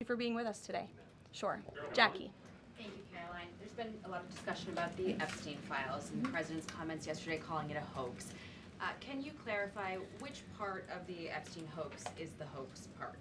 for being with us today. Sure. Jackie. Thank you, Caroline. There's been a lot of discussion about the Epstein Files and the President's comments yesterday calling it a hoax. Can you clarify which part of the Epstein hoax is the hoax part?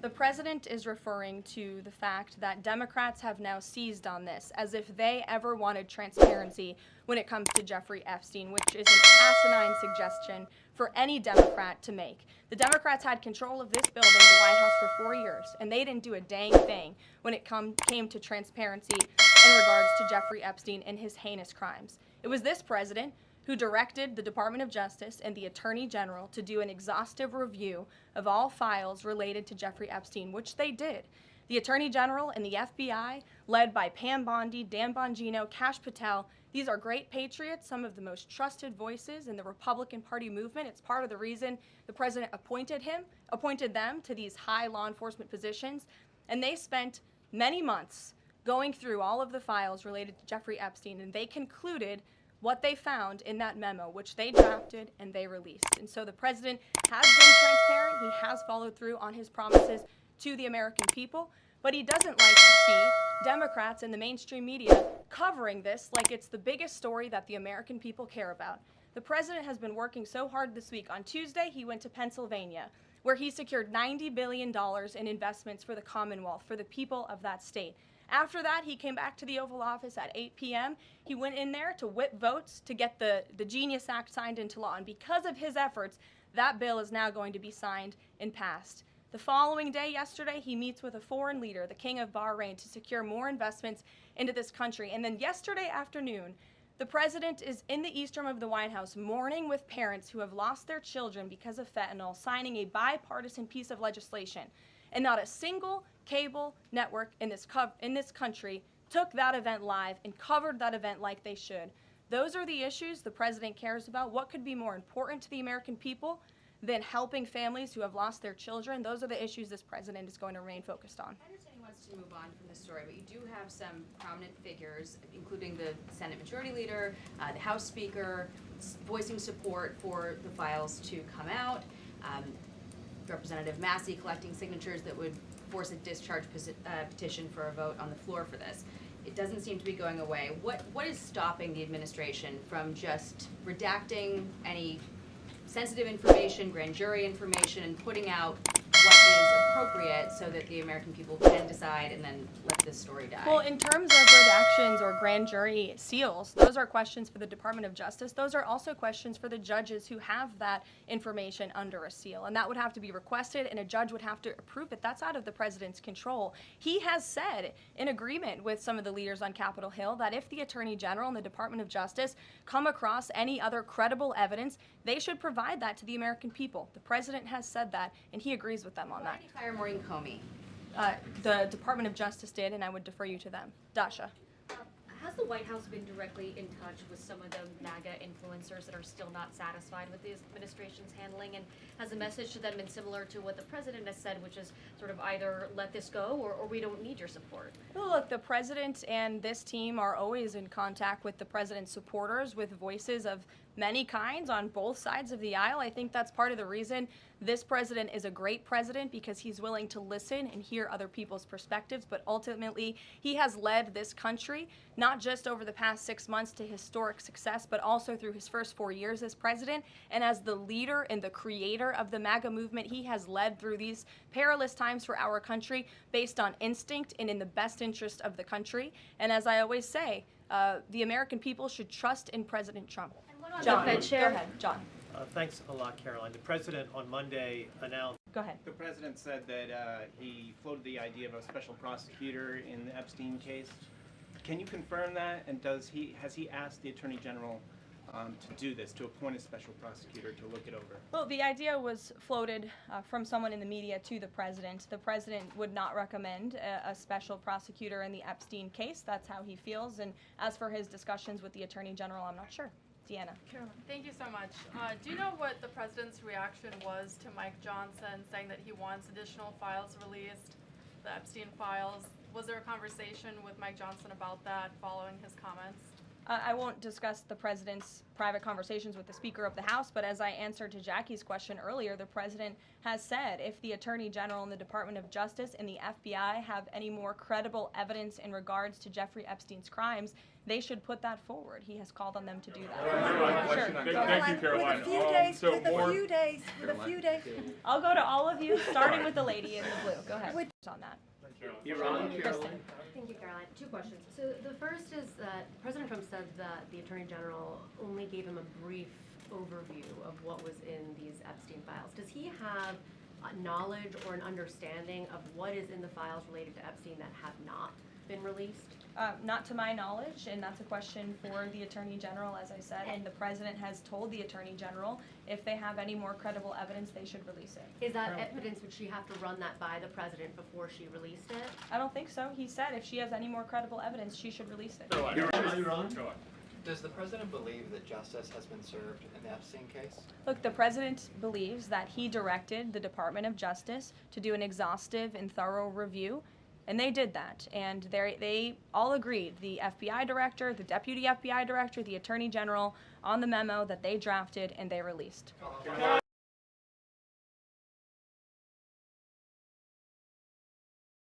The President is referring to the fact that Democrats have now seized on this as if they ever wanted transparency when it comes to Jeffrey Epstein, which is an asinine suggestion for any Democrat to make. The Democrats had control of this building, the White House, for 4 years, and they didn't do a dang thing when it came to transparency in regards to Jeffrey Epstein and his heinous crimes. It was this president who directed the Department of Justice and the Attorney General to do an exhaustive review of all files related to Jeffrey Epstein, which they did. The Attorney General and the FBI, led by Pam Bondi, Dan Bongino, Kash Patel, these are great patriots, some of the most trusted voices in the Republican Party movement. It's part of the reason the President appointed them to these high law enforcement positions, and they spent many months going through all of the files related to Jeffrey Epstein, and they concluded what they found in that memo, which they drafted and they released. And so the President has been transparent. He has followed through on his promises to the American people, but he doesn't like to see Democrats and the mainstream media covering this like it's the biggest story that the American people care about. The President has been working so hard this week. On Tuesday, he went to Pennsylvania, where he secured $90 billion in investments for the Commonwealth, for the people of that state. After that, he came back to the Oval Office at 8 p.m. He went in there to whip votes to get the Genius Act signed into law. And because of his efforts, that bill is now going to be signed and passed. The following day, yesterday, he meets with a foreign leader, the King of Bahrain, to secure more investments into this country. And then yesterday afternoon, the President is in the East Room of the White House mourning with parents who have lost their children because of fentanyl, signing a bipartisan piece of legislation. And not a single cable network in this country took that event live and covered that event like they should. Those are the issues the President cares about. What could be more important to the American people than helping families who have lost their children? Those are the issues this President is going to remain focused on. I understand he wants to move on from this story, but you do have some prominent figures, including the Senate Majority Leader, the House Speaker, voicing support for the files to come out. Representative Massey collecting signatures that would force a discharge petition for a vote on the floor for this. It doesn't seem to be going away. What is stopping the administration from just redacting any sensitive information, grand jury information, and putting out what is appropriate so that the American people can decide and then let this story die? Well, in terms of redactions or grand jury seals, those are questions for the Department of Justice. Those are also questions for the judges who have that information under a seal. And that would have to be requested, and a judge would have to approve it. That's out of the President's control. He has said, in agreement with some of the leaders on Capitol Hill, that if the Attorney General and the Department of Justice come across any other credible evidence, they should provide that to the American people. The President has said that, and he agrees with them on that. Why did you fire Maureen Comey? The Department of Justice did, and I would defer you to them. Dasha. Has the White House been directly in touch with some of the NAGA influencers that are still not satisfied with the administration's handling? And has the message to them been similar to what the President has said, which is sort of either let this go or we don't need your support? Well, look, the President and this team are always in contact with the President's supporters, with voices of many kinds on both sides of the aisle. I think that's part of the reason this President is a great President, because he's willing to listen and hear other people's perspectives. But ultimately, he has led this country, not just over the past 6 months to historic success, but also through his first 4 years as President. And as the leader and the creator of the MAGA movement, he has led through these perilous times for our country based on instinct and in the best interest of the country. And as I always say, the American people should trust in President Trump. John, go ahead, John. Thanks a lot, Caroline. The President on Monday announced... Go ahead. The President said that he floated the idea of a special prosecutor in the Epstein case. Can you confirm that? And has he asked the Attorney General to do this, to appoint a special prosecutor to look it over? Well, the idea was floated from someone in the media to the President. The President would not recommend a special prosecutor in the Epstein case. That's how he feels. And as for his discussions with the Attorney General, I'm not sure. Deanna. Caroline. Thank you so much. Do you know what the President's reaction was to Mike Johnson saying that he wants additional files released, the Epstein Files? Was there a conversation with Mike Johnson about that following his comments? I won't discuss the president's private conversations with the Speaker of the House, but as I answered to Jackie's question earlier, the president has said if the Attorney General and the Department of Justice and the FBI have any more credible evidence in regards to Jeffrey Epstein's crimes, they should put that forward. He has called on them to do that. Sure. Thank you, Caroline. With a So few days. I'll go to all of you, starting with the lady in the blue. Go ahead. On that. Caroline. Thank you, Caroline. Two questions. So the first is that President Trump said that the Attorney General only gave him a brief overview of what was in these Epstein files. Does he have knowledge or an understanding of what is in the files related to Epstein that have not been released? Not to my knowledge, and that's a question for the Attorney General, as I said, and the President has told the Attorney General if they have any more credible evidence, they should release it. Is that evidence, would she have to run that by the President before she released it? I don't think so. He said if she has any more credible evidence, she should release it. Does the President believe that justice has been served in the Epstein case? Look, the President believes that he directed the Department of Justice to do an exhaustive and thorough review, and they did that. And they all agreed, the FBI director, the deputy FBI director, the Attorney General, on the memo that they drafted and they released.